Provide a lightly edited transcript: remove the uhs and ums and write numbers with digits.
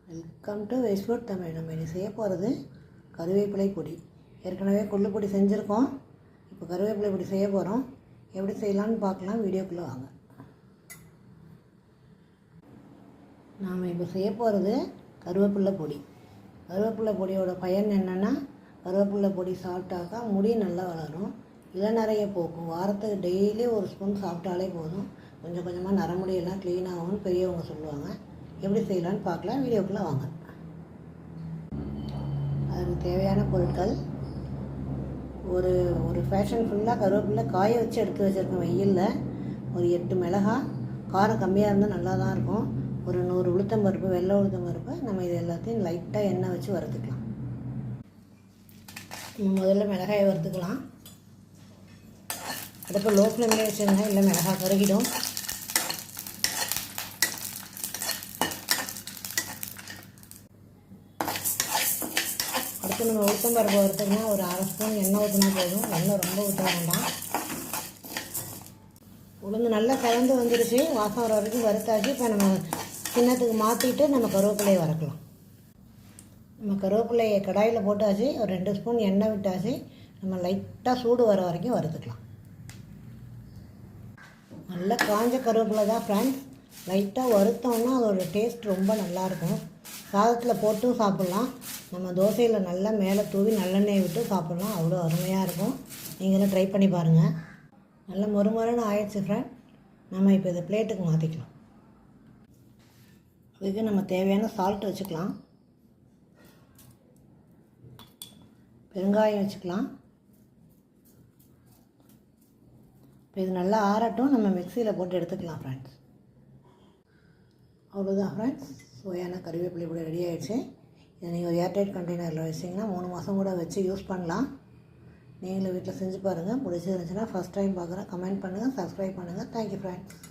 Welcome to வேஸ்ட்வுட் Tamil. நம்ம இனி செய்ய போகிறது கருவேப்பிலை பொடி. ஏற்கனவே கொள்ளு பொடி செஞ்சுருக்கோம். இப்போ கருவேப்பிலை பொடி செய்ய போகிறோம். எப்படி செய்யலான்னு பார்க்கலாம். வீடியோக்குள்ளே வாங்க. நாம் இப்போ செய்ய போகிறது கருவேப்பிலை பொடி. கருவேப்பிலை பொடியோட பயன் என்னென்னா, கருவேப்பிலை பொடி சாப்பிட்டாக்கா முடி நல்லா வளரும், இளநரைய போக்கும். வாரத்துக்கு டெய்லி ஒரு ஸ்பூன் சாப்பிட்டாலே போதும், கொஞ்சம் கொஞ்சமாக நரமுடியெல்லாம் க்ளீனாகும்னு பெரியவங்க சொல்லுவாங்க. எப்படி செய்யலான்னு பார்க்கலாம். வீடியோக்குள்ளே வாங்க. அதுக்கு தேவையான பொருட்கள், ஒரு ஃபேஷன் ஃபுல்லாக கருவேப்பிலை காய வச்சு எடுத்து வச்சுருக்கேன் வெயிலில். ஒரு 8 மிளகாய், காரம் கம்மியாக இருந்தால் நல்லா தான் இருக்கும். ஒரு 100 உளுத்தம்பருப்பு, வெள்ளை உளுத்தம்பருப்பு. நம்ம இது எல்லாத்தையும் லைட்டாக எண்ணெய் வச்சு வறுத்துக்கலாம். முதல்ல மிளகாயை வறுத்துக்கலாம். அடுப்பு லோ ஃப்ளேம்லேயே வச்சுருங்க, இல்லை மிளகாய் கருகிடும். அடுத்து நம்ம உளுத்தம்பருப்பு வறுத்தோம்னா ஒரு 1/2 ஸ்பூன் எண்ணெய் ஊற்றினா போதும். எண்ணெய் ரொம்ப ஊற்ற வேண்டாம். உளுந்து நல்லா கலந்து வந்துருச்சு, வாசம் வர வரைக்கும் வறுத்தாச்சு. இப்போ நம்ம கிண்ணத்துக்கு மாற்றிட்டு நம்ம கருவேப்பிலையை வறுக்கலாம். நம்ம கருவேப்பிலையை கடாயில் போட்டாச்சு, ஒரு 2 ஸ்பூன் எண்ணெய் விட்டாச்சு. நம்ம லைட்டாக சூடு வர வரைக்கும் வறுத்துக்கலாம். நல்லா காஞ்ச கருவேப்பிலை தான் ஃப்ரெண்ட்ஸ். லைட்டாக வறுத்தோன்னா அதோட டேஸ்ட் ரொம்ப நல்லாயிருக்கும். சாதத்தில் போட்டும் சாப்பிட்லாம், நம்ம தோசையில் நல்லா மேலே தூவி நல்லெண்ணெயை விட்டு சாப்பிட்லாம். அவ்வளோ அருமையாக இருக்கும். நீங்களும் ட்ரை பண்ணி பாருங்கள். நல்லா மொறுமொறுன்னு ஆயிடுச்சு ஃப்ரெண்ட். நம்ம இப்போ இதை பிளேட்டுக்கு மாற்றிக்கலாம். அதுக்கு நம்ம தேவையான சால்ட் வச்சுக்கலாம், பெருங்காயம் வச்சுக்கலாம். இப்போ இது நல்லா ஆறட்டும், நம்ம மிக்சியில் போட்டு எடுத்துக்கலாம் ஃப்ரெண்ட்ஸ். அவ்வளோதான் ஃப்ரெண்ட்ஸ், சுவையான கருவேப்பிலை கூட ரெடி ஆகிடுச்சு. இதை நீங்கள் ஒரு ஏர்டைட் கண்டெய்னரில் வச்சிங்கன்னா 3 மாதம் கூட வச்சு யூஸ் பண்ணலாம். நீங்களும் வீட்டில் செஞ்சு பாருங்கள். பிடிச்சிருந்துச்சுன்னா ஃபஸ்ட் டைம் பார்க்குறேன், கமெண்ட் பண்ணுங்கள், சப்ஸ்கிரைப் பண்ணுங்கள். Thank you friends.